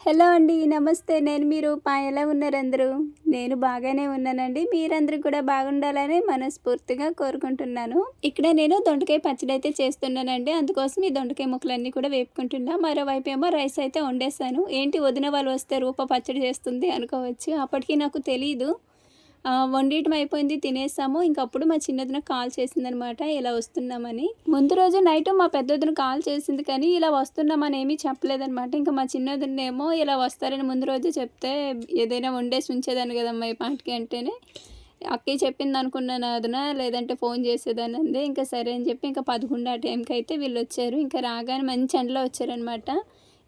Hello అండి. నమస్తే. నేను మీ రూప. ఎలా ఉన్నారు అందరూ? నేను బాగానే ఉన్నానండి. మీరందరూ కూడా బాగుండాలని మనస్ఫూర్తిగా కోరుకుంటున్నాను. ఇక్కడ నేను దొండకాయ పచ్చడి అయితే చేస్తున్నానండి. అందుకోసం ఈ దొండకాయ ముక్కలన్నీ కూడా వేపుకుంటున్నా. మరోవైపు ఏమో రైస్ అయితే వండేసాను. ఏంటి వదిన వాళ్ళు వస్తే రూప పచ్చడి చేస్తుంది అనుకోవచ్చు. అప్పటికి నాకు తెలీదు. వండటం అయిపోయింది. తినేసాము. ఇంకప్పుడు మా చిన్నొదిన కాల్ చేసిందనమాట. ఇలా వస్తున్నామని. ముందు రోజు నైట్ మా పెద్దొదిన కాల్ చేసింది కానీ, ఇలా వస్తున్నామని ఏమీ చెప్పలేదనమాట. ఇంకా మా చిన్నొదినేమో ఇలా వస్తారని ముందు రోజే చెప్తే ఏదైనా వండేసి ఉంచేదాన్ని కదమ్మా ఈ పాటికి అంటేనే, అక్కయ్య చెప్పిందనుకున్నాను వదిన, లేదంటే ఫోన్ చేసేదాన్ని అంది. ఇంకా సరే అని చెప్పి ఇంకా 11 ఆ టైంకి అయితే వీళ్ళొచ్చారు. ఇంకా రాగానే మంచి ఎండలో వచ్చారనమాట.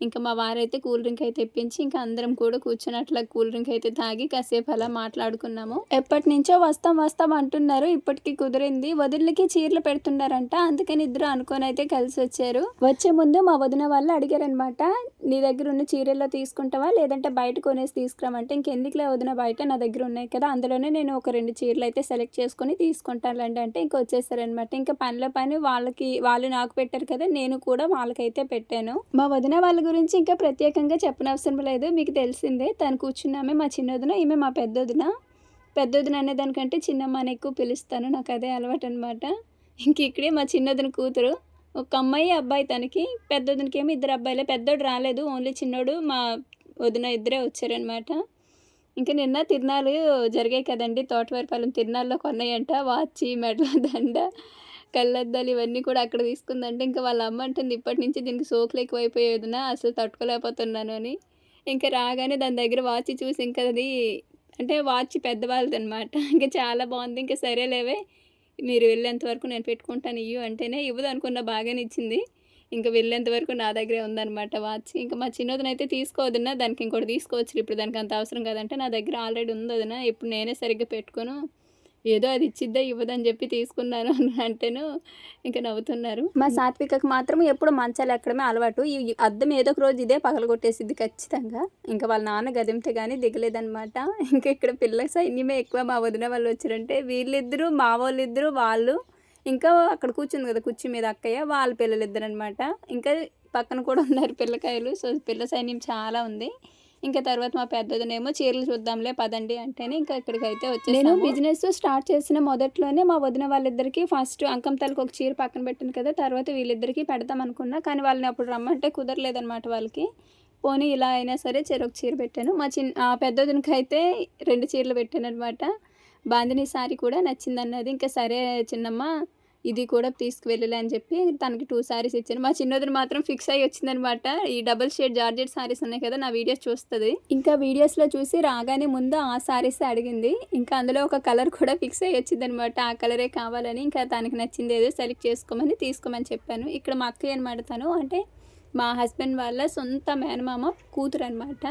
ఇంకా మా వారైతే కూల్ డ్రింక్ అయితే తెప్పించి ఇంకా అందరం కూడా కూర్చొని అట్లా కూల్ డ్రింక్ అయితే తాగి కాసేపు అలా మాట్లాడుకున్నాము. ఎప్పటినుంచో వస్తాం వస్తాం అంటున్నారు. ఇప్పటికి కుదిరింది. వదినలకి చీరలు పెడుతున్నారంట. అందుకని ఇద్దరు అనుకొని అయితే కలిసి వచ్చారు. వచ్చే ముందు మా వదిన వాళ్ళు అడిగారనమాట, నీ దగ్గర ఉన్న చీరల్లో తీసుకుంటావా లేదంటే బయట కొనేసి తీసుకురామంటే, ఇంకెందుకులే వదిన బయట నా దగ్గర ఉన్నాయి కదా, అందులోనే నేను ఒక 2 చీరలు అయితే సెలెక్ట్ చేసుకొని తీసుకుంటానులేండి అంటే ఇంకా వచ్చేసారనమాట. ఇంకా పనిలో పని వాళ్ళు నాకు పెట్టారు కదా, నేను కూడా వాళ్ళకైతే పెట్టాను. మా వదిన వాళ్ళ గురించి ఇంకా ప్రత్యేకంగా చెప్పనవసరం లేదు. మీకు తెలిసిందే. తను కూర్చున్నామే మా చిన్నొదిన, ఈమె మా పెద్దొదిన. పెద్దొదిన అనేదానికంటే చిన్నమ్మ అని ఎక్కువ పిలుస్తాను. నాకు అదే అలవాటు అనమాట. ఇంక ఇక్కడే మా చిన్నొదిన కూతురు. ఒక అమ్మాయి, అబ్బాయి తనకి. పెద్దొదినకేమో 2 అబ్బాయిలే. పెద్దోడు రాలేదు. ఓన్లీ చిన్నోడు మా వదిన ఇద్దరే వచ్చారనమాట. ఇంక నిన్న తిరునాళ్ళు జరిగాయి కదండీ! తోటవారిపాలెం తిరునాళ్ళలో కొన్నాయంట. వాచి, మెడలో దండ, కళ్ళద్దాలు ఇవన్నీ కూడా అక్కడ తీసుకుందంటే, ఇంకా వాళ్ళ అమ్మ అంటుంది, "ఇప్పటి నుంచి దీనికి సోకులు ఎక్కువైపోయాయి వదిన, అసలు తట్టుకోలేకపోతున్నాను" అని. ఇంక రాగానే దాని దగ్గర వాచి చూసి ఇంక అది అంటే వాచ్ పెద్దవాళ్ళదనమాట. ఇంక చాలా బావుంది. ఇంక సరేలేవే మీరు వెళ్ళేంత వరకు నేను పెట్టుకుంటాను ఇయ్యి అంటేనే, ఇవ్వదనుకున్న బాగానే ఇచ్చింది. ఇంక వెళ్ళేంత వరకు నా దగ్గరే ఉందనమాట వాచ్. ఇంక మా చిన్నోదినైతే "తీసుకో వదిన, దానికి ఇంకోటి తీసుకోవచ్చులే, ఇప్పుడు దానికి అంత అవసరం కాదంటే", నా దగ్గర ఆల్రెడీ ఉంది వదిన, ఇప్పుడు నేనే సరిగ్గా పెట్టుకోను, ఏదో అది ఇచ్చిద్దా ఇవ్వదని చెప్పి తీసుకున్నాను అంటేను ఇంక నవ్వుతున్నారు. మా సాత్వికకి మాత్రం ఎప్పుడు మంచాలు ఎక్కడమే అలవాటు. ఈ అద్దం ఏదో ఒక రోజు ఇదే పగలగొట్టేసిద్ది ఖచ్చితంగా. ఇంకా వాళ్ళ నాన్న గదిమితే గానీ దిగలేదనమాట. ఇంకా ఇక్కడ పిల్ల సైన్యమే ఎక్కువ. మా వదిన వాళ్ళు వచ్చారంటే వీళ్ళిద్దరూ, మా వాళ్ళిద్దరూ, వాళ్ళు ఇంకా అక్కడ కూర్చుంది కదా కుర్చీ మీద అక్కయ్య, వాళ్ళ పిల్లలిద్దరనమాట. ఇంకా పక్కన కూడా ఉన్నారు పిల్లకాయలు. సో, పిల్ల సైన్యం చాలా ఉంది. ఇంకా తర్వాత మా పెద్దదినేమో చీరలు చూద్దాంలే పదండి అంటేనే ఇంకా ఇక్కడికైతే వచ్చేసాము. నేను బిజినెస్ స్టార్ట్ చేసిన మొదట్లోనే మా వదిన వాళ్ళిద్దరికీ ఫస్ట్ అంకం తలకు ఒక చీర పక్కన పెట్టాను కదా, తర్వాత వీళ్ళిద్దరికీ పెడదాం అనుకున్నా. కానీ వాళ్ళని అప్పుడు రమ్మంటే కుదరలేదనమాట వాళ్ళకి. పోనీ ఇలా అయినా సరే చెరొక చీర పెట్టాను. మా పెద్దొదినకైతే 2 చీరలు పెట్టాననమాట. బాందిని సారీ కూడా నచ్చిందన్నది. ఇంకా సరే చిన్నమ్మ ఇది కూడా తీసుకువెళ్ళలే అని చెప్పి తనకి 2 సారీస్ ఇచ్చాను. మా చిన్నోదిన మాత్రం ఫిక్స్ అయ్యి వచ్చిందనమాట. ఈ డబుల్ షేడ్ జార్జెట్ సారీస్ ఉన్నాయి కదా, నా వీడియోస్ చూస్తది. ఇంకా వీడియోస్‌లో చూసి రాగానే ముందు ఆ సారీసే అడిగింది. ఇంకా అందులో ఒక కలర్ కూడా ఫిక్స్ అయ్యి వచ్చిందనమాట. ఆ కలరే కావాలని ఇంకా తనకి నచ్చింది ఏదో సెలెక్ట్ చేసుకోమని తీసుకోమని చెప్పాను. ఇక్కడ మా అక్కయ్య అనమాట తను. అంటే మా హస్బెండ్ వాళ్ళ సొంత మేనమామ కూతురనమాట.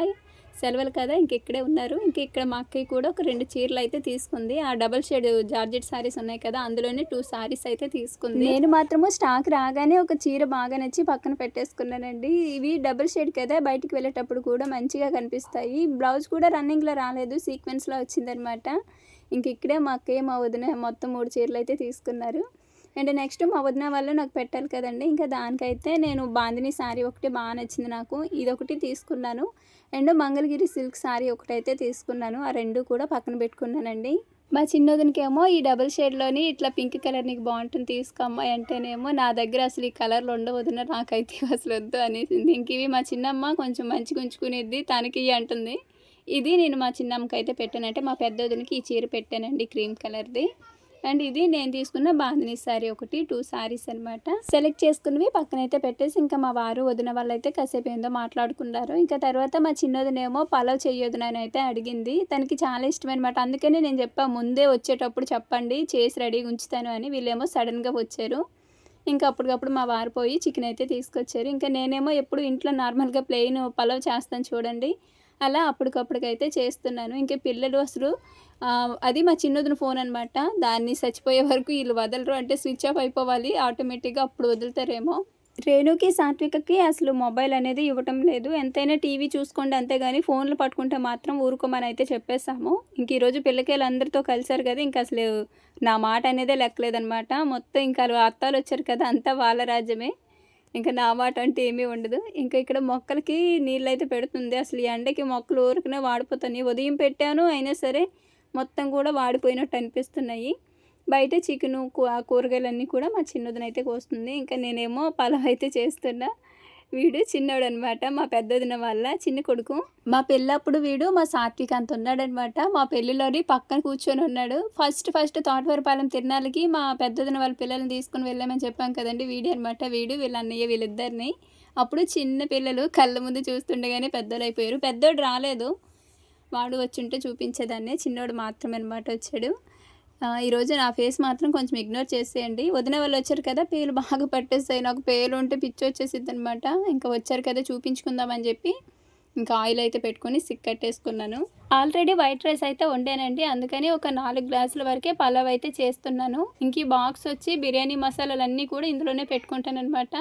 సెలవులు కదా ఇంక ఇక్కడే ఉన్నారు. ఇంక ఇక్కడ మా అక్కయ్య కూడా ఒక 2 చీరలు అయితే తీసుకుంది. ఆ డబుల్ షేడ్ జార్జెట్ సారీస్ ఉన్నాయి కదా, అందులోనే 2 సారీస్ అయితే తీసుకుంది. నేను మాత్రము స్టాక్ రాగానే ఒక చీర బాగా నచ్చి పక్కన పెట్టేసుకున్నానండి. ఇవి డబుల్ షేడ్ కదా, బయటికి వెళ్ళేటప్పుడు కూడా మంచిగా కనిపిస్తాయి. బ్లౌజ్ కూడా రన్నింగ్‌లో రాలేదు, సీక్వెన్స్‌లో వచ్చిందనమాట. ఇంక ఇక్కడే మా అక్కయ్య, మా వదిన మొత్తం 3 చీరలు అయితే తీసుకున్నారు. అండ్ నెక్స్ట్ మా వదిన వాళ్ళు నాకు పెట్టాలి కదండీ! ఇంకా దానికైతే నేను బాందిని శారీ ఒకటి బాగా నచ్చింది నాకు. ఇదొకటి తీసుకున్నాను. అండ్ మంగళగిరి సిల్క్ శారీ ఒకటైతే తీసుకున్నాను. ఆ 2 కూడా పక్కన పెట్టుకున్నానండి. మా చిన్నోదినకేమో ఈ డబుల్ షేడ్‌లోని ఇట్లా పింక్ కలర్ నీకు బావుంటుంది తీసుకో అమ్మాయి అంటేనేమో, నా దగ్గర అసలు ఈ కలర్‌లు ఉండవు వదిన, నాకైతే అసలు వద్దు అనేసింది. ఇంక ఇవి మా చిన్నమ్మ కొంచెం మంచిగా ఉంచుకునేది, తనకియ్యి అంటుంది. ఇది నేను మా చిన్నమ్మకైతే పెట్టాను. అంటే మా పెద్దొదినకి ఈ చీర పెట్టానండి క్రీమ్ కలర్‌ది. అండ్ ఇది నేను తీసుకున్న బాందిని శారీ ఒకటి, 2 శారీస్ అనమాట. సెలెక్ట్ చేసుకున్నవి పక్కనైతే పెట్టేసి ఇంకా మా వారు వదిన వాళ్ళైతే కాసేపు ఏందో మాట్లాడుకున్నారు. ఇంకా తర్వాత మా చిన్నోదినేమో పలావ్ చెయ్యొదిన అని అయితే అడిగింది. తనకి చాలా ఇష్టమనమాట. అందుకనే నేను చెప్పా, ముందే వచ్చేటప్పుడు చెప్పండి చేసి రెడీగా ఉంచుతాను అని. వీళ్ళేమో సడన్‌గా వచ్చారు. ఇంకా అప్పటికప్పుడు మా వారు పోయి చికెన్ అయితే తీసుకొచ్చారు. ఇంకా నేనేమో ఎప్పుడు ఇంట్లో నార్మల్‌గా ప్లెయిన్ పలావ్ చేస్తాను చూడండి, అలా అప్పటికప్పటికైతే చేస్తున్నాను. ఇంక పిల్లలు అసలు అది మా చిన్నోదిన ఫోన్ అనమాట. దాన్ని చచ్చిపోయే వరకు ఈళ్ళు వదలరు. అంటే స్విచ్ ఆఫ్ అయిపోవాలి ఆటోమేటిక్‌గా, అప్పుడు వదులుతారేమో. రేణుకి, సాత్వికకి అసలు మొబైల్ అనేది ఇవ్వటం లేదు. ఎంతైనా టీవీ చూసుకోండి అంతేగాని ఫోన్‌లు పట్టుకుంటే మాత్రం ఊరుకోమనైతే చెప్పేసాము. ఇంక ఈరోజు పిల్లకాయలందరితో కలిసారు కదా, ఇంక అసలు నా మాట అనేదే లెక్కలేదనమాట. మొత్తం ఇంకా అత్తాలొచ్చారు కదా, అంతా వాళ్ళ రాజ్యమే. ఇంకా నా మాట అంటే ఏమీ ఉండదు. ఇంకా ఇక్కడ మొక్కలకి నీళ్ళైతే పెడుతుంది. అసలు ఈ ఎండకి మొక్కలు ఊరికనే వాడిపోతున్నాయి. ఉదయం పెట్టాను అయినా సరే మొత్తం కూడా వాడిపోయినట్టు అనిపిస్తున్నాయి. బయట చికెను కూరగాయలన్నీ కూడా మా చిన్నోదినైతే కోస్తుంది. ఇంకా నేనేమో పలావ్ అయితే చేస్తున్నా. వీడు చిన్నోడనమాట. మా పెద్దొదిన వాళ్ళ చిన్న కొడుకు. మా పెళ్ళప్పుడు వీడు మా సాత్విక్ అంత ఉన్నాడనమాట. మా పెళ్ళిలోని పక్కన కూర్చొని ఉన్నాడు. ఫస్ట్ తోటవరపాలెం తిరునాళ్ళకి మా పెద్దొదిన వాళ్ళ పిల్లల్ని తీసుకుని వెళ్ళామని చెప్పాం కదండి. వీడే అనమాట. వీడు వీళ్ళ అన్నయ్య వీళ్ళిద్దరిని. అప్పుడు చిన్న పిల్లలు కళ్ళ ముందు చూస్తుండగానే పెద్దోళ్ళు అయిపోయారు. పెద్దోడు రాలేదు. వాడు వచ్చుంటే చూపించేదాన్ని. చిన్నోడు మాత్రమే అనమాట వచ్చాడు. ఈరోజు నా ఫేస్ మాత్రం కొంచెం ఇగ్నోర్ చేసేయండి. వదిన వాళ్ళు వచ్చారు కదా, పేలు బాగా పట్టేస్తాయి. నాకు పేలు ఉంటే పిచ్చి వచ్చేసిద్ది అనమాట. ఇంకా వచ్చారు కదా చూపించుకుందామని చెప్పి ఇంకా ఆయిల్ అయితే పెట్టుకొని కట్టేసుకున్నాను. ఆల్రెడీ వైట్ రైస్ అయితే వండానండి. అందుకని ఒక 4 గ్లాసుల వరకే పలావ్ అయితే చేస్తున్నాను. ఇంక ఈ బాక్స్ వచ్చి బిర్యానీ మసాలాలన్నీ కూడా ఇందులోనే పెట్టుకుంటాను అనమాట.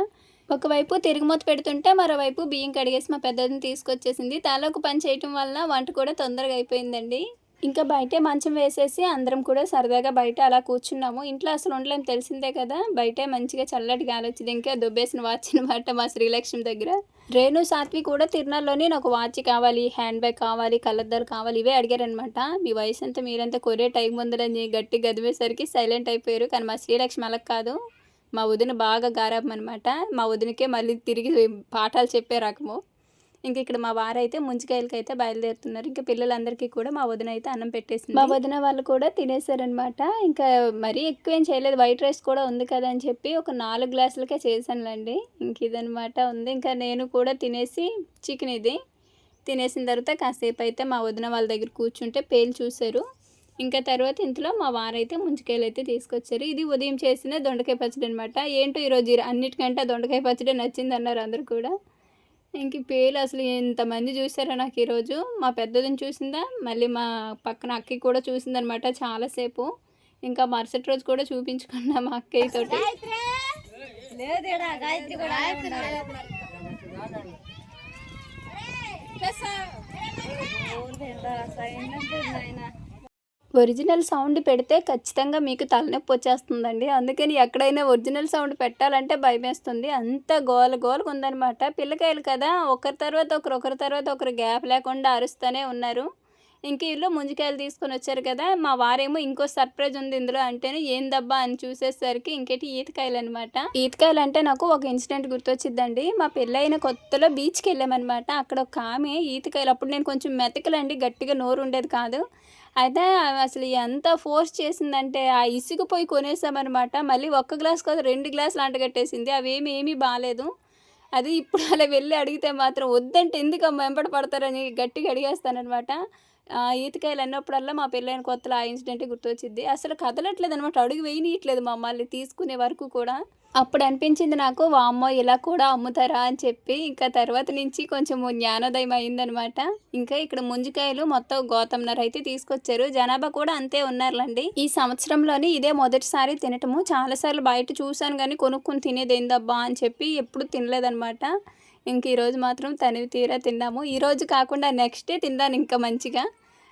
ఒకవైపు తిరుగుమూత పెడుతుంటే మరోవైపు బియ్యం కడిగేసి మా పెద్దదిని తీసుకొచ్చేసింది. తలకు పని చేయటం వల్ల వంట కూడా తొందరగా అయిపోయిందండి. ఇంకా బయటే మంచం వేసేసి అందరం కూడా సరదాగా బయట అలా కూర్చున్నాము. ఇంట్లో అసలు ఉండలేం తెలిసిందే కదా. బయటే మంచిగా చల్లటి గాలి వచ్చింది. ఇంకా దుబ్బేసిన వాచ్ అనమాట మా శ్రీలక్ష్మి దగ్గర. రేణు సాత్వి కూడా తిరునాళ్ళలోనే నాకు వాచ్ కావాలి, హ్యాండ్ బ్యాగ్ కావాలి, కళ్ళద్దాలు కావాలి ఇవే అడిగారనమాట. మీ వయసు అంతా మీరంతా కొరే టైం ఉందని గట్టి గదివేసరికి సైలెంట్ అయిపోయారు. కానీ మా శ్రీలక్ష్మి అలా కాదు. మా వదిన బాగా గారాబం అనమాట. మా వదినకే మళ్ళీ తిరిగి పాఠాలు చెప్పే రకము. ఇంక ఇక్కడ మా వారైతే ముంజికాయలకైతే బయలుదేరుతున్నారు. ఇంకా పిల్లలందరికీ కూడా మా వదిన అయితే అన్నం పెట్టేసింది. మా వదిన వాళ్ళు కూడా తినేసారనమాట. ఇంకా మరీ ఎక్కువ ఏం చేయలేదు. వైట్ రైస్ కూడా ఉంది కదా అని చెప్పి ఒక 4 గ్లాసులకే చేశానులేండి. ఇంక ఇదనమాట ఉంది. ఇంకా నేను కూడా తినేసి చికెన్ ఇది తినేసిన తర్వాత కాసేపు అయితే మా వదిన వాళ్ళ దగ్గర కూర్చుంటే పేలు చూశారు. ఇంకా తర్వాత ఇంట్లో మా వారైతే ముంజికాయలు అయితే తీసుకొచ్చారు. ఇది ఉదయం చేసిన దొండకాయ పచ్చడి అనమాట. ఏంటో ఈరోజు అన్నిటికంటే దొండకాయ పచ్చడి నచ్చింది అన్నారు అందరు కూడా. ఇంక పేలు అసలు ఎంతమంది చూసారో నాకు ఈరోజు. మా పెద్దదిని చూసిందా, మళ్ళీ మా పక్కన అక్కకి కూడా చూసిందనమాట చాలాసేపు. ఇంకా మరుసటి రోజు కూడా చూపించుకున్నా మా అక్కయ్య తోటి. ఒరిజినల్ సౌండ్ పెడితే ఖచ్చితంగా మీకు తలనొప్పి వచ్చేస్తుందండి. అందుకని ఎక్కడైనా ఒరిజినల్ సౌండ్ పెట్టాలంటే భయమేస్తుంది. అంత గోలగా ఉందనమాట. పిల్లకాయలు కదా, ఒకరి తర్వాత ఒకరు గ్యాప్ లేకుండా అరుస్తూనే ఉన్నారు. ఇంక వీళ్ళు ముంజికాయలు తీసుకొని వచ్చారు కదా, మా వారేమో ఇంకో సర్ప్రైజ్ ఉంది ఇందులో అంటేనే ఏందబ్బా అని చూసేసరికి ఇంకేటి ఈతకాయలు అనమాట. ఈతకాయలు అంటే నాకు ఒక ఇన్సిడెంట్ గుర్తొచ్చిందండి. మా పెళ్ళైన కొత్తలో బీచ్కి వెళ్ళామన్నమాట. అక్కడ ఒక ఆమె ఈతకాయలు, అప్పుడు నేను కొంచెం మెతకలండి, గట్టిగా నోరు ఉండేది కాదు. అయితే అసలు ఎంత ఫోర్స్ చేసిందంటే ఆ ఇసుకుపోయి కొనేసామన్నమాట. మళ్ళీ 1 గ్లాస్ కాదు 2 గ్లాసులు అంటగట్టేసింది. ఏమీ బాగాలేదు. అది ఇప్పుడు అలా వెళ్ళి అడిగితే మాత్రం వద్దంటే ఎందుకమ్మా వెంబడి పడతారని గట్టిగా అడిగేస్తానమాట. ఈతకాయలు అన్నప్పుడల్లా మా పెళ్ళైన కొత్తలో ఆ ఇన్సిడెంట్ గుర్తొచ్చింది. అసలు కదలట్లేదు అనమాట, అడుగు వేయనీయట్లేదు మమ్మల్ని తీసుకునే వరకు కూడా. అప్పుడు అనిపించింది నాకు, వామ్మో ఇలా కూడా అమ్ముతారా అని చెప్పి. ఇంకా తర్వాత నుంచి కొంచెం జ్ఞానోదయం అయిందనమాట. ఇంకా ఇక్కడ ముంజికాయలు మొత్తం గోతంన్నర అయితే తీసుకొచ్చారు. జనాభా కూడా అంతే ఉన్నారులండి. ఈ సంవత్సరంలోని ఇదే మొదటిసారి తినటము. చాలాసార్లు బయట చూశాను కానీ కొనుక్కొని తినేది ఏందబ్బా అని చెప్పి ఎప్పుడు తినలేదనమాట. ఇంక ఈరోజు మాత్రం తనివి తీరా తిన్నాము. ఈరోజు కాకుండా నెక్స్ట్ డే తిన్నాను ఇంకా మంచిగా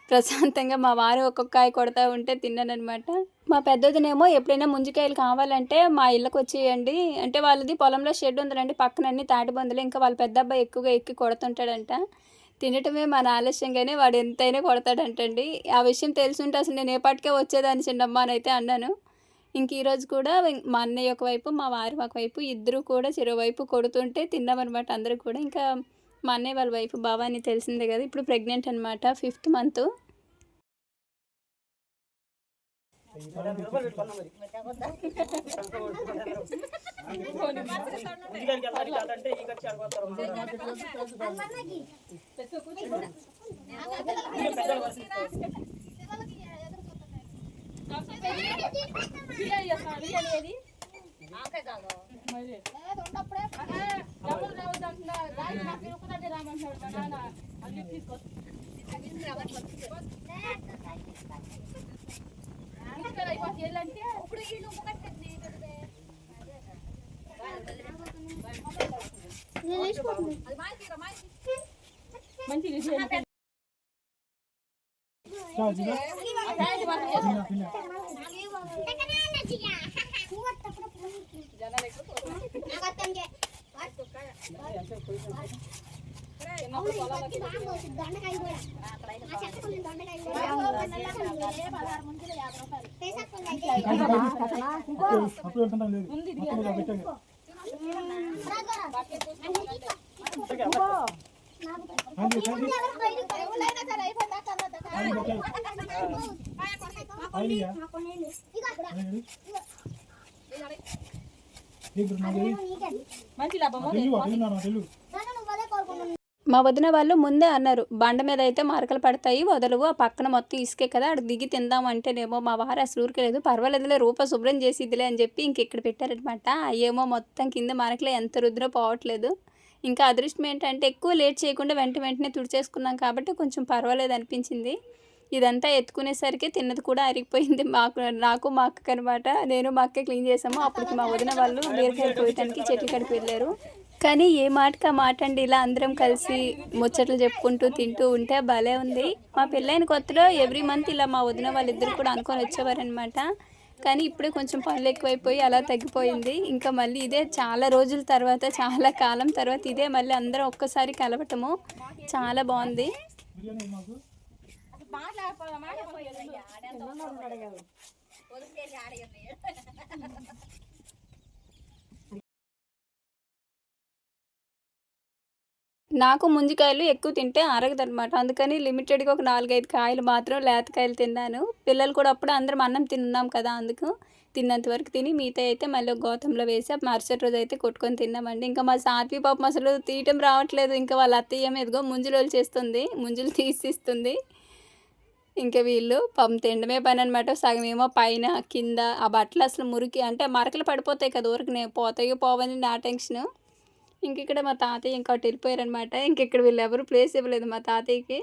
ప్రశాంతంగా. మా వారు ఒక్కొక్కాయ కొడతా ఉంటే తిన్నానమాట. మా పెద్దదినేమో ఎప్పుడైనా ముంజికాయలు కావాలంటే మా ఇళ్ళకి వచ్చేయండి అంటే, వాళ్ళది పొలంలో షెడ్ ఉందండి పక్కన, అన్ని తాటిబందులు. ఇంకా వాళ్ళ పెద్ద అబ్బాయి ఎక్కువగా ఎక్కి కొడుతుంటాడంట. తినటమే మన ఆలస్యంగానే వాడు ఎంతైనా కొడతాడంటండి. ఆ విషయం తెలుసుంటే అసలు నేను ఏ పాటికే వచ్చేదాన్ని చిన్నమ్మ అని అయితే అన్నాను. ఇంక ఈరోజు కూడా మా అన్నయ్య ఒకవైపు, మా వారి ఒకవైపు, ఇద్దరు కూడా చెరోవైపు కొడుతుంటే తిన్నామన్నమాట అందరూ కూడా. ఇంకా మా అన్నయ్య వాళ్ళ వైఫ్ భవాని తెలిసిందే కదా, ఇప్పుడు ప్రెగ్నెంట్ అనమాట, 5th మంత్. మా వదిన వాళ్ళు ముందే అన్నారు, బండ మీద అయితే మరకలు పడతాయి వదలవు, ఆ పక్కన మొత్తం ఇసుకే కదా అక్కడ దిగి తిందాం అంటేనేమో మా వారు అసలు ఊరికెలేదు, పర్వాలేదులే రూప శుభ్రం చేసిద్దిలే అని చెప్పి ఇక్కడ పెట్టారనమాట. అయ్యేమో మొత్తం కింద మరకలే ఎంత రుద్రో పోవట్లేదు. ఇంకా అదృష్టం ఏంటంటే ఎక్కువ లేట్ చేయకుండా వెంటనే తుడిచేసుకున్నాం కాబట్టి కొంచెం పర్వాలేదు అనిపించింది. ఇదంతా ఎత్తుకునేసరికి తిన్నది కూడా అరిగిపోయింది. నాకు మా అక్కకి అనమాట. నేను మా అక్క క్లీన్ చేసాము. అప్పటికి మా వదిన వాళ్ళు బీరకాయలు కోయటానికి చెట్ల కాడికి వెళ్ళారు. కానీ ఏ మాటకి ఆ మాట అండి, ఇలా అందరం కలిసి ముచ్చట్లు చెప్పుకుంటూ తింటూ ఉంటే భలే ఉంది. మా పెళ్ళైన కొత్తలో ఎవ్రీ మంత్ ఇలా మా వదిన వాళ్ళిద్దరు కూడా అనుకొని వచ్చేవారనమాట. కానీ ఇప్పుడే కొంచెం పనులు ఎక్కువైపోయి అలా తగ్గిపోయింది. ఇంకా మళ్ళీ ఇదే చాలా రోజుల తర్వాత, చాలా కాలం తర్వాత ఇదే మళ్ళీ అందరం ఒక్కసారి కలవటము చాలా బాగుంది. నాకు ముంజికాయలు ఎక్కువ తింటే అరగదనమాట. అందుకని లిమిటెడ్గా ఒక 4-5 కాయలు మాత్రం లేతకాయలు తిన్నాను. పిల్లలు కూడా అప్పుడు అందరం అన్నం తిన్నాం కదా, అందుకు తిన్నంత వరకు తిని మిగతా అయితే మళ్ళీ గోతంలో వేసి మరుసటి రోజు అయితే కొట్టుకొని తిన్నామండి. ఇంకా మా సాత్వి పాపం అసలు తీయటం రావట్లేదు. ఇంకా వాళ్ళ అత్తయ్య ఎదుగో ముంజులు చేస్తుంది, ముంజులు తీసిస్తుంది. ఇంకా వీళ్ళు తినడమే పని అనమాట. సగం ఏమో పైన కింద ఆ బట్టలు అసలు మురికి అంటే మరకలు పడిపోతాయి కదా, ఊరికి పోతాయో పోవని నా టెన్షన్. ఇక్కడ మా తాతయ్య ఇంకా అటు వెళ్ళిపోయారనమాట. ఇక్కడ వీళ్ళు ఎవరు ప్లేస్ ఇవ్వలేదు మా తాతయ్యకి.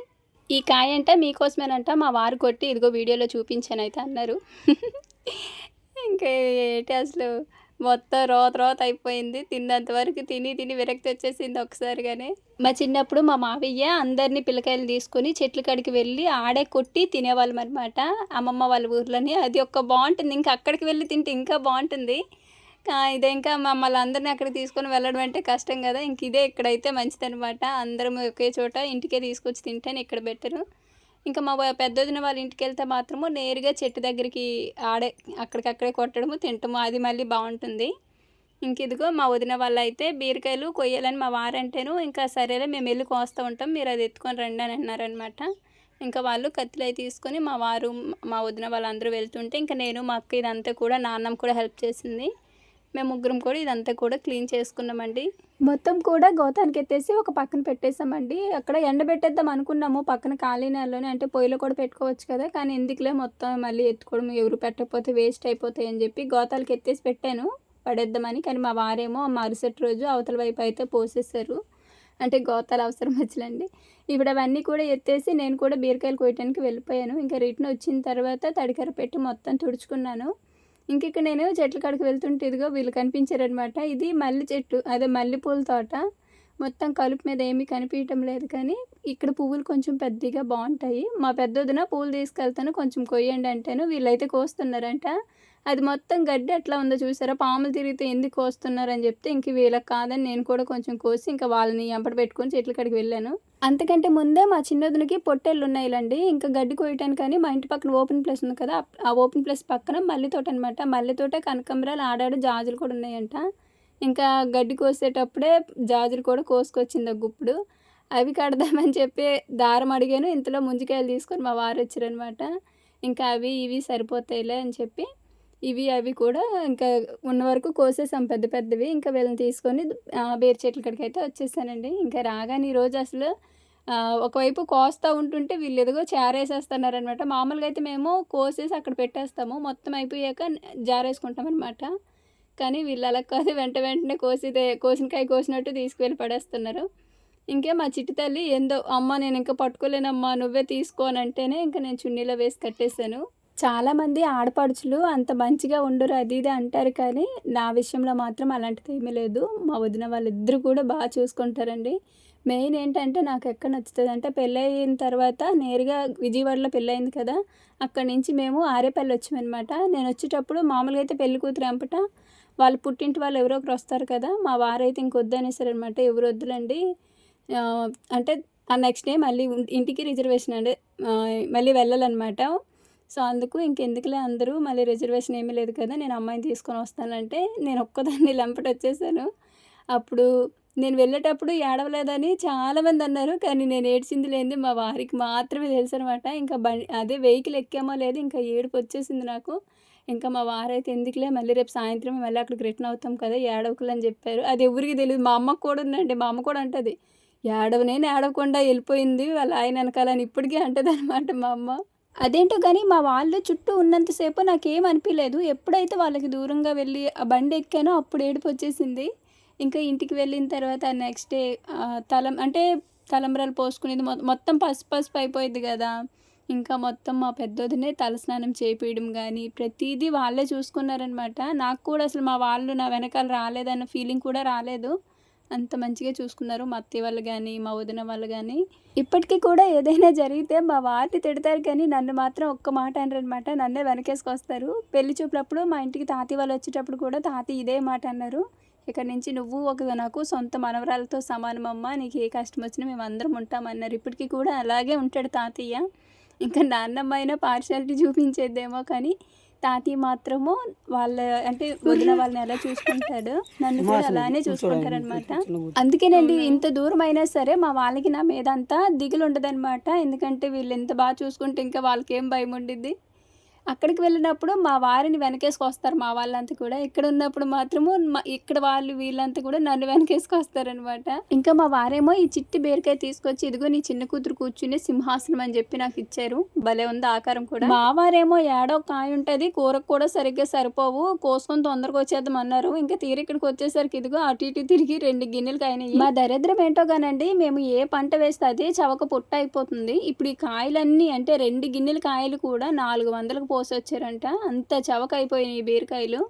ఈ కాయ అంటే మీకోసమేనంట మా వారు కొట్టి ఇదిగో వీడియోలో చూపించాను అయితే అన్నారు. ఇంకా ఏంటి అసలు మొత్తం రోత అయిపోయింది. తిన్నంత వరకు తిని విరక్తి వచ్చేసింది ఒకసారిగానే. మా చిన్నప్పుడు మా మావయ్య అందరినీ పిల్లకాయలు తీసుకొని చెట్ల కాడికి వెళ్ళి ఆడే కొట్టి తినేవాళ్ళం అనమాట అమ్మమ్మ వాళ్ళ ఊర్లోని. అది ఒక బాగుంటుంది. ఇంకా అక్కడికి వెళ్ళి తింటే ఇంకా బాగుంటుంది. ఇదే ఇంకా మమ్మల్ని అందరినీ అక్కడికి తీసుకొని వెళ్ళడం అంటే కష్టం కదా. ఇదే ఇక్కడైతే మంచిదనమాట. అందరం ఒకే చోట ఇంటికే తీసుకొచ్చి తింటేనే ఇక్కడ బెటరు. ఇంకా మా పెద్దొదిన వాళ్ళ ఇంటికి వెళ్తే మాత్రము నేరుగా చెట్టు దగ్గరికి అక్కడికక్కడే కొట్టడము తింటాము, అది మళ్ళీ బాగుంటుంది. ఇదిగో మా వదిన వాళ్ళు అయితే బీరకాయలు కొయ్యాలని మా వారంటేను ఇంకా సరేలే మేము వెళ్ళి కోస్తూ ఉంటాం, మీరు అది ఎత్తుకొని రండి అని అన్నారనమాట. ఇంకా వాళ్ళు కత్తులు అవి తీసుకొని మా వారు మా వదిన వాళ్ళందరూ వెళ్తుంటే ఇంకా నేను మా అక్క ఇదంతా కూడా నాన్నమ్మ కూడా హెల్ప్ చేసింది. మేము ముగ్గురం కూడా ఇదంతా కూడా క్లీన్ చేసుకున్నామండి. మొత్తం కూడా గోతానికి ఎత్తేసి ఒక పక్కన పెట్టేసామండి. అక్కడ ఎండబెట్టేద్దాం అనుకున్నాము పక్కన ఖాళీ నెలలోనే, అంటే పొయ్యిలో కూడా పెట్టుకోవచ్చు కదా, కానీ ఎందుకులే మొత్తం మళ్ళీ ఎత్తుకోవడం, ఎవరు పెట్టకపోతే వేస్ట్ అయిపోతాయి అని చెప్పి గోతాలకి ఎత్తేసి పెట్టాను పడేద్దామని. కానీ మా వారేమో మరుసటి రోజు అవతల వైపు అయితే పోసేసారు, అంటే గోతాలు అవసరం వచ్చలండి. ఇప్పుడు అవన్నీ కూడా ఎత్తేసి నేను కూడా బీరకాయలు కోయటానికి వెళ్ళిపోయాను. ఇంకా రిటర్న్ వచ్చిన తర్వాత తడికర పెట్టి మొత్తం తుడుచుకున్నాను. ఇక్కడ నేను చెట్ల కాడికి వెళ్తుంటే ఇదిగో వీళ్ళు కనిపించారనమాట. ఇది మల్లి చెట్టు, అదే మల్లెపూల తోట. మొత్తం కలుపు మీద ఏమీ కనిపించడం లేదు, కానీ ఇక్కడ పువ్వులు కొంచెం పెద్దగా బాగుంటాయి. మా పెద్దొదిన పువ్వులు తీసుకెళ్తాను కొంచెం కొయ్యండి అంటేను వీళ్ళైతే కోస్తున్నారంట. అది మొత్తం గడ్డి ఎట్లా ఉందో చూసారా, పాములు తిరిగితే ఎందుకు కోస్తున్నారని చెప్తే వీళ్ళకి కాదని నేను కూడా కొంచెం కోసి ఇంకా వాళ్ళని ఎంపట పెట్టుకొని చెట్ల కాడికి వెళ్ళాను. అంతకంటే ముందే మా చిన్నదినికి పొట్టేళ్ళు ఉన్నాయిలండి. ఇంకా గడ్డి కోయటానికి కానీ మా ఇంటి పక్కన ఓపెన్ ప్లేస్ ఉంది కదా, ఆ ఓపెన్ ప్లేస్ పక్కన మల్లె తోట అనమాట. మల్లె తోట, కనకాంబరాలు, ఆడాడు జాజులు కూడా ఉన్నాయంట. ఇంకా గడ్డి కోసేటప్పుడే జాజులు కూడా కోసుకొచ్చింది గుప్పుడు. అవి కడదామని చెప్పి దారం అడిగాను, ఇంతలో ముంజికాయలు తీసుకొని మా వారు వచ్చారనమాట. ఇంకా అవి ఇవి సరిపోతాయిలే అని చెప్పి అవి కూడా ఇంకా ఉన్న వరకు కోసేసాం పెద్దవి. ఇంకా వీళ్ళని తీసుకొని బేరు చెట్ల కాడికి అయితే వచ్చేసానండి. ఇంకా రాగానే ఈరోజు అసలు ఒకవైపు కోస్తూ ఉంటుంటే వీళ్ళు ఎదుగో చారేసేస్తున్నారనమాట. మామూలుగా అయితే మేము కోసేసి అక్కడ పెట్టేస్తాము, మొత్తం అయిపోయాక జారేసుకుంటాం అనమాట. కానీ వీళ్ళు అలా కాదు, వెంటనే కోసిన కాయ కోసినట్టు తీసుకువెళ్ళి పడేస్తున్నారు. మా చిట్టి తల్లి ఏందో, అమ్మ నేను ఇంకా పట్టుకోలేనమ్మా నువ్వే తీసుకో అని అంటేనే ఇంకా నేను చున్నీలో వేసి కట్టేశాను. చాలామంది ఆడపడుచులు అంత మంచిగా ఉండరు అది ఇది అంటారు, కానీ నా విషయంలో మాత్రం అలాంటిది ఏమీ లేదు. మా వదిన వాళ్ళిద్దరూ కూడా బాగా చూసుకుంటారండి. మెయిన్ ఏంటంటే నాకు ఎక్కడ నచ్చుతుంది అంటే, పెళ్ళయిన తర్వాత నేరుగా విజయవాడలో పెళ్ళయింది కదా, అక్కడి నుంచి మేము ఆరేపల్లి వచ్చామన్నమాట. నేను వచ్చేటప్పుడు మామూలుగా అయితే పెళ్లి కూతురు ఎంపట వాళ్ళ పుట్టింటి వాళ్ళు ఎవరో ఒకరు వస్తారు కదా, మా వారైతే ఇంకొద్దనేసారనమాట. ఎవరు వద్దులండి అంటే ఆ నెక్స్ట్ డే మళ్ళీ ఇంటికి రిజర్వేషన్ అండి, మళ్ళీ వెళ్ళాలన్నమాట. సో అందుకు ఇంకెందుకులే అందరూ మళ్ళీ రిజర్వేషన్ ఏమీ లేదు కదా, నేను అమ్మాయిని తీసుకొని వస్తానంటే నేను ఒక్కదాన్ని లంపటొచ్చేసాను. అప్పుడు నేను వెళ్ళేటప్పుడు ఏడవలేదని చాలామంది అన్నారు. కానీ నేను ఏడ్చింది లేనిది మా వారికి మాత్రమే తెలుసనమాట. ఇంకా అదే వెహికల్ ఎక్కామో లేదు, ఇంకా ఏడుపొచ్చేసింది నాకు. ఇంకా మా వారైతే ఎందుకులే మళ్ళీ రేపు సాయంత్రం మళ్ళీ అక్కడికి రిటర్న్ అవుతాం కదా, ఏడవకులని చెప్పారు. అది ఎవరికీ తెలీదు. మా అమ్మకు కూడా ఉందండి. మా అమ్మ కూడా అంటది, ఏడవనేని ఏడవకుండా వెళ్ళిపోయింది వాళ్ళ ఆయన వెనకాలని ఇప్పటికీ అంటదనమాట మా అమ్మ. అదేంటో కానీ మా వాళ్ళు చుట్టూ ఉన్నంతసేపు నాకేం అనిపియలేదు. ఎప్పుడైతే వాళ్ళకి దూరంగా వెళ్ళి ఆ బండి ఎక్కానో అప్పుడు ఏడుపొచ్చేసింది. ఇంకా ఇంటికి వెళ్ళిన తర్వాత నెక్స్ట్ డే అంటే తలంబ్రాలు పోసుకునేది మొత్తం పసుపు పసుపు అయిపోయిద్ది కదా. ఇంకా మొత్తం మా పెద్దొదినే తలస్నానం చేపియడం కానీ ప్రతీదీ వాళ్ళే చూసుకున్నారనమాట. నాకు కూడా అసలు మా వాళ్ళు నా వెనకాల రాలేదన్న ఫీలింగ్ కూడా రాలేదు. అంత మంచిగా చూసుకున్నారు మా అత్తయ్య వాళ్ళు కానీ మా వదిన వాళ్ళు కానీ. ఇప్పటికీ కూడా ఏదైనా జరిగితే మా వారిని తిడతారు కానీ నన్ను మాత్రం ఒక్క మాట అనరనమాట. నన్నే వెనకేసుకొస్తారు. పెళ్లి చూపులప్పుడు మా ఇంటికి తాతయ్య వాళ్ళు వచ్చేటప్పుడు కూడా తాతయ్య ఇదే మాట అన్నారు, ఇక్కడ నుంచి నువ్వు నాకు సొంత మనవరాలతో సమానమమ్మ, నీకు ఏ కష్టం వచ్చినా మేము అందరం ఉంటామన్నారు. ఇప్పటికీ కూడా అలాగే ఉంటాడు తాతయ్య. ఇంకా నాన్నమ్మ అయినా పార్షాలిటీ చూపించేద్దేమో కానీ తాతయ్య మాత్రము వాళ్ళ అంటే వదిన వాళ్ళని ఎలా చూసుకుంటాడు, నన్ను కూడా అలానే చూసుకుంటారనమాట. అందుకేనండి ఇంత దూరం అయినా సరే మా వాళ్ళకి నా మీద అంతా దిగులు ఉండదనమాట. ఎందుకంటే వీళ్ళు ఎంత బాగా చూసుకుంటే ఇంకా వాళ్ళకేం భయం ఉండిద్ది. అక్కడికి వెళ్ళినప్పుడు మా వారిని వెనకేసుకొస్తారు మా వాళ్ళంతా కూడా. ఇక్కడ ఉన్నప్పుడు మాత్రము ఇక్కడ వాళ్ళు వీళ్ళంతా కూడా నన్ను వెనకేసుకొస్తారనమాట. ఇంకా మా వారేమో ఈ చిట్టి బీరకాయ తీసుకొచ్చి ఇదిగో నీ చిన్న కూతురు కూర్చునే సింహాసనం అని చెప్పి నాకు ఇచ్చారు. భలే ఉంది ఆకారం కూడా. మా వారేమో ఏడో కాయ ఉంటుంది, కూరకు కూడా సరిగ్గా సరిపోవు, కోసుకొని తొందరగా వచ్చేద్దాం అన్నారు. ఇంకా తీరు ఇక్కడికి వచ్చేసరికి ఇదిగో అటు ఇటు తిరిగి 2 గిన్నెలు కాయినాయి. మా దరిద్రం ఏంటో కానండి, మేము ఏ పంట వేస్తే అదే చవక పొట్ట అయిపోతుంది. ఇప్పుడు ఈ కాయలన్నీ అంటే 2 గిన్నెల కాయలు కూడా 400లకు పోసి వచ్చారంట. అంత చవక అయిపోయినాయి ఈ బీరకాయలు.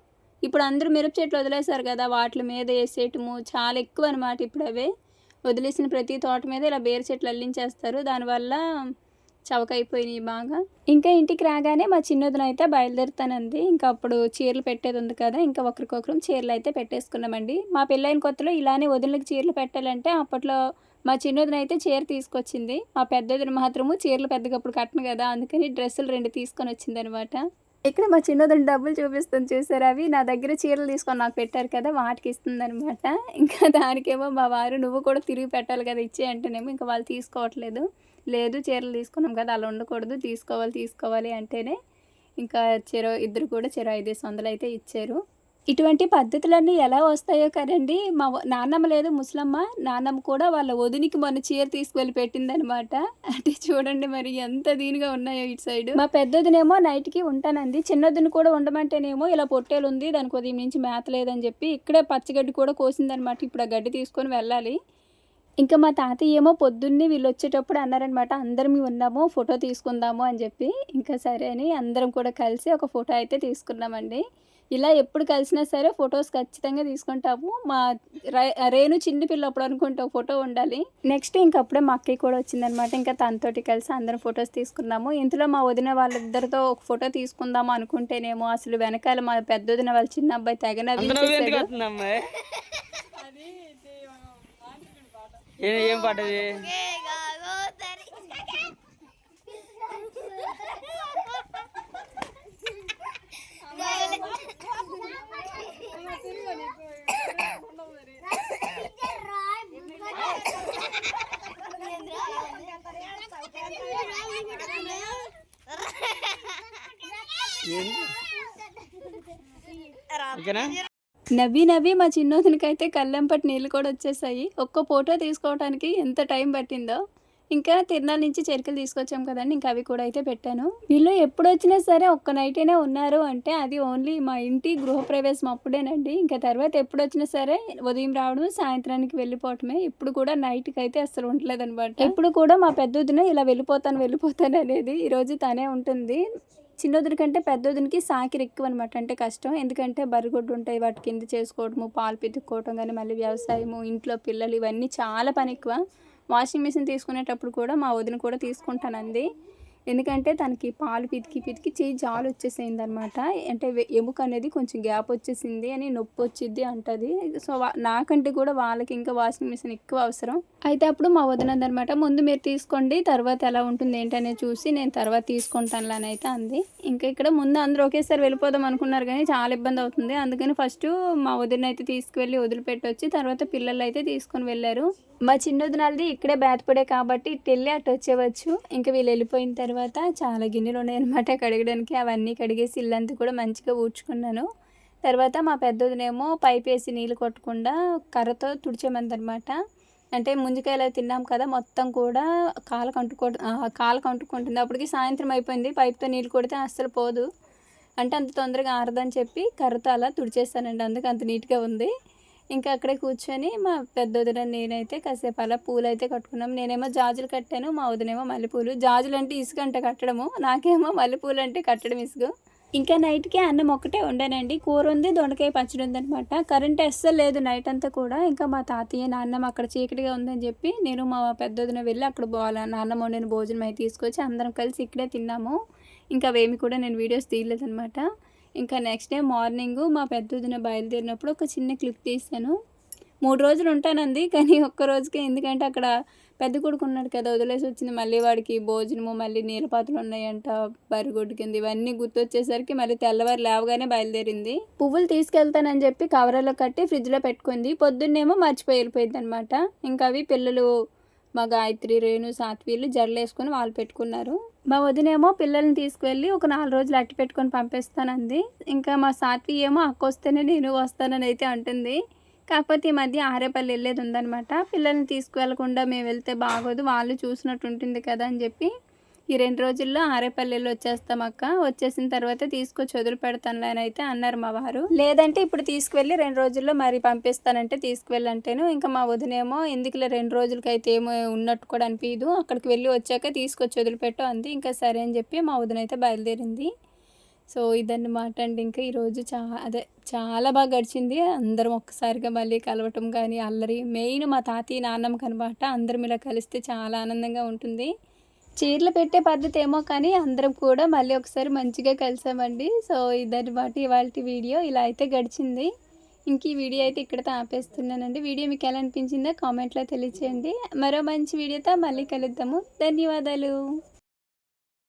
ఇప్పుడు అందరూ మిరప చెట్లు వదిలేశారు కదా, వాటి మీద వేసేయటము చాలా ఎక్కువ అనమాట. ఇప్పుడు అవే వదిలేసిన ప్రతి తోట మీద ఇలా బీర చెట్లు అల్లించేస్తారు. దానివల్ల చవక అయిపోయినాయి బాగా. ఇంకా ఇంటికి రాగానే మా చిన్నదిన అయితే బయలుదేరుతానంది. ఇంకా అప్పుడు చీరలు పెట్టేది ఉంది కదా, ఇంకా ఒకరికొకరం చీరలు అయితే పెట్టేసుకున్నామండి. మా పెళ్ళైన కొత్తలో ఇలానే వదినలకు చీరలు పెట్టాలంటే అప్పట్లో మా చిన్నదిన అయితే చీర తీసుకొచ్చింది. మా పెద్దదిన మాత్రము చీరలు పెద్దగా అప్పుడు కట్టను కదా, అందుకని డ్రెస్సులు 2 తీసుకొని వచ్చిందనమాట. ఇక్కడ మా చిన్నదిన డబ్బులు చూపిస్తుంది చూసారు, అవి నా దగ్గర చీరలు తీసుకొని నాకు పెట్టారు కదా వాటికి ఇస్తుందనమాట. ఇంకా దానికేమో మా వారు నువ్వు కూడా తిరిగి పెట్టాలి కదా ఇచ్చే అంటేనేమో ఇంకా వాళ్ళు తీసుకోవట్లేదు. లేదు చీరలు తీసుకున్నాం కదా అలా ఉండకూడదు, తీసుకోవాలి అంటేనే ఇంకా ఇద్దరు కూడా 500 అయితే ఇచ్చారు. ఇటువంటి పద్ధతులన్నీ ఎలా వస్తాయో కదండి. మా నాన్నమ్మ లేదు ముసలమ్మ, నాన్నమ్మ కూడా వాళ్ళ వదినికి మొన్న చీర తీసుకువెళ్ళి పెట్టిందనమాట. అంటే చూడండి మరి ఎంత దీనిగా ఉన్నాయో ఇటు సైడ్. మా పెద్దదినేమో నైట్కి ఉంటానంది, చిన్నదిని కూడా ఉండమంటేనేమో ఇలా పొట్టేలు ఉంది దానికి ఉదయం నుంచి మేత లేదని చెప్పి ఇక్కడే పచ్చగడ్డి కూడా కోసిందనమాట. ఇప్పుడు ఆ గడ్డి తీసుకొని వెళ్ళాలి. ఇంకా మా తాతయ్య ఏమో పొద్దున్నే వీళ్ళు వచ్చేటప్పుడు అన్నారనమాట, అందరం ఉన్నాము ఫోటో తీసుకుందాము అని చెప్పి. ఇంకా సరే అని అందరం కూడా కలిసి ఒక ఫోటో అయితే తీసుకున్నామండి. ఇలా ఎప్పుడు కలిసినా సరే ఫొటోస్ ఖచ్చితంగా తీసుకుంటాము. మా రేణు చిన్న పిల్ల అప్పుడు అనుకుంటే ఫోటో ఉండాలి. నెక్స్ట్ ఇంకప్పుడే మా అక్కయ్య కూడా వచ్చిందనమాట. ఇంకా తనతోటి కలిసి అందరం ఫొటోస్ తీసుకున్నాము. ఇంతలో మా వదిన వాళ్ళిద్దరితో ఒక ఫోటో తీసుకుందాము అనుకుంటేనేమో అసలు వెనకాల మా పెద్ద వదిన వాళ్ళ చిన్న అబ్బాయి తెగ నవ్వించేసాడు. ఏం పాటది? నవ్వి మా చిన్నోదినికైతే కళ్ళెంపటి నీళ్ళు కూడా వచ్చేసాయి. ఒక్క ఫోటో తీసుకోవడానికి ఎంత టైం పట్టిందో. ఇంకా తిరునాళ్ళ నుంచి చెరుకులు తీసుకొచ్చాం కదండి, ఇంకా అవి కూడా అయితే పెట్టాను. వీళ్ళు ఎప్పుడు వచ్చినా సరే ఒక్క నైటేనే ఉన్నారు అంటే అది ఓన్లీ మా ఇంటి గృహప్రవేశం అప్పుడేనండి. ఇంకా తర్వాత ఎప్పుడు వచ్చినా సరే ఉదయం రావడం సాయంత్రానికి వెళ్ళిపోవటమే. ఇప్పుడు కూడా నైట్కి అయితే అసలు ఉండలేదు అనమాట. ఇప్పుడు కూడా మా పెద్దొదిన ఇలా వెళ్ళిపోతాను అనేది, ఈరోజు తనే ఉంటుంది. చిన్నొదిన కంటే పెద్దొదినికి సాకిరి ఎక్కువ అనమాట. అంటే కష్టం, ఎందుకంటే బరిగొడ్డు ఉంటాయి వాటి కింద చేసుకోవడము, పాలు పితుక్కోవటం కానీ మళ్ళీ వ్యవసాయము, ఇంట్లో పిల్లలు, ఇవన్నీ చాలా పని ఎక్కువ. వాషింగ్ మిషన్ తీసుకునేటప్పుడు కూడా మా వదిన కూడా తీసుకుంటానంది. ఎందుకంటే తనకి పాలు పితికి పితికి చెయ్యి జాలు వచ్చేసింది అనమాట. అంటే ఎముక అనేది కొంచెం గ్యాప్ వచ్చేసింది అని నొప్పి వచ్చింది అంటది. సో నాకంటే కూడా వాళ్ళకి ఇంకా వాషింగ్ మిషన్ ఎక్కువ అవసరం. అయితే అప్పుడు మా వదినదనమాట, ముందు మీరు తీసుకోండి, తర్వాత ఎలా ఉంటుంది ఏంటనేది చూసి నేను తర్వాత తీసుకుంటానులే అని అయితే అంది. ఇంకా ఇక్కడ ముందు అందరూ ఒకేసారి వెళ్ళిపోదాం అనుకున్నారు కానీ చాలా ఇబ్బంది అవుతుంది. అందుకని ఫస్ట్ మా వదిన అయితే తీసుకువెళ్ళి వదిలిపెట్టి వచ్చి తర్వాత పిల్లలు అయితే తీసుకొని వెళ్ళారు. మా చిన్నొదినది ఇక్కడే బేతపడే కాబట్టి ఇటు వెళ్ళి అటు వచ్చేవచ్చు. ఇంకా వీళ్ళు వెళ్ళిపోయిన తర్వాత చాలా గిన్నెలు ఉన్నాయన్నమాట కడగడానికి. అవన్నీ కడిగేసి ఇల్లంతా కూడా మంచిగా ఊడ్చుకున్నాను. తర్వాత మా పెద్దదినేమో పైప్ వేసి నీళ్ళు కొట్టకుండా కర్రతో తుడిచేమందనమాట. అంటే ముంజికాయలు తిన్నాం కదా, మొత్తం కూడా కాళ్ళకు అంటుకుంటుంది. అప్పటికి సాయంత్రం అయిపోయింది. పైప్తో నీళ్ళు కొడితే అస్సలు పోదు, అంటే అంత తొందరగా ఆరదని చెప్పి కర్రతో అలా తుడిచేస్తానండి. అందుకు అంత నీట్గా ఉంది. ఇంకా అక్కడే కూర్చొని మా పెద్దొదిన నేనైతే కాసేపు అలా పూలు అయితే కట్టుకున్నాం. నేనేమో జాజులు కట్టాను, మా వదినేమో మల్లెపూలు. జాజులు అంటే ఇసుక అంటే కట్టడము, నాకేమో మల్లెపూలు అంటే కట్టడం ఇసుక. ఇంకా నైట్కి అన్నం ఒక్కటే వండానండి. కూర ఉంది, దొండకాయ పచ్చడి ఉందనమాట. కరెంట్ అస్సలు లేదు నైట్ అంతా కూడా. ఇంకా మా తాతయ్య నాన్నమ్మ అక్కడ చీకటిగా ఉందని చెప్పి నేను మా పెద్దొదిన వెళ్ళి అక్కడ నాన్నమ్మ వండిన భోజనం అయితే తీసుకొచ్చి అందరం కలిసి ఇక్కడే తిన్నాము. ఇంకా అవేమి కూడా నేను వీడియోస్ తీయలేదనమాట. ఇంకా నెక్స్ట్ డే మార్నింగు మా పెద్దొదిన బయలుదేరినప్పుడు ఒక చిన్న క్లిప్ తీసాను. 3 రోజులు ఉంటానంది, కానీ ఒక్క రోజుకే. ఎందుకంటే అక్కడ పెద్ద కొడుకు ఉన్నాడు కదా, వదిలేసి వచ్చింది. మళ్ళీ వాడికి భోజనము, మళ్ళీ నీళ్ళ పాత్రలు ఉన్నాయంట, బరిగొడ్డు కింద ఇవన్నీ గుర్తొచ్చేసరికి మళ్ళీ తెల్లవారు లేవగానే బయలుదేరింది. పువ్వులు తీసుకెళ్తానని చెప్పి కవర్లో కట్టి ఫ్రిడ్జ్లో పెట్టుకుంది. పొద్దున్నేమో మర్చిపోయి వెళ్ళిపోయింది అనమాట. ఇంకా అవి పిల్లలు మా గాయత్రి, రేణు, సాత్వీలు జడలేసుకొని వాళ్ళు పెట్టుకున్నారు. మా వదినేమో పిల్లల్ని తీసుకువెళ్ళి ఒక 4 రోజులు అట్టి పెట్టుకొని పంపిస్తానంది. ఇంకా మా సాత్వి ఏమో అక్క వస్తేనే నేను వస్తానని అయితే అంటుంది. కాకపోతే ఈ మధ్య ఆరేపల్లి వెళ్ళేది ఉందనమాట. పిల్లల్ని తీసుకువెళ్ళకుండా మేము వెళ్తే బాగోదు, వాళ్ళు చూసినట్టు ఉంటుంది కదా అని చెప్పి ఈ 2 రోజుల్లో ఆరేపల్లి వెళ్ళి వచ్చేస్తాం అక్క, వచ్చేసిన తర్వాత తీసుకొచ్చి వదిలిపెడతానులే అని అయితే అన్నారు మా వారు. లేదంటే ఇప్పుడు తీసుకువెళ్ళి 2 రోజుల్లో మరి పంపిస్తానంటే తీసుకువెళ్ళంటేను. ఇంకా మా వదినేమో ఎందుకులే 2 రోజులకైతే ఏమో ఉన్నట్టు కూడా అనిపించదు, అక్కడికి వెళ్ళి వచ్చాక తీసుకొచ్చి వదిలిపెట్టు అంది. ఇంకా సరే అని చెప్పి మా వదిన అయితే బయలుదేరింది. సో ఇదన్నమాట అండి. ఇంకా ఈరోజు చాలా బాగా గడిచింది. అందరం ఒక్కసారిగా మళ్ళీ కలవటం కానీ అల్లరి, మెయిన్ మా తాతయ్య నాన్నమ్మకి అనమాట. అందరం ఇలా కలిస్తే చాలా ఆనందంగా ఉంటుంది. చీరలు పెట్టే పద్ధతి ఏమో కానీ అందరం కూడా మళ్ళీ ఒకసారి మంచిగా కలిసామండి. సో ఇదన్నమాట ఇవాల్టి వీడియో. ఇలా అయితే గడిచింది. ఇంక ఈ వీడియో అయితే ఇక్కడితో ఆపేస్తున్నానండి. వీడియో మీకు ఎలా అనిపించిందో కామెంట్లో తెలియచేయండి. మరో మంచి వీడియోతో మళ్ళీ కలుద్దాము. ధన్యవాదాలు.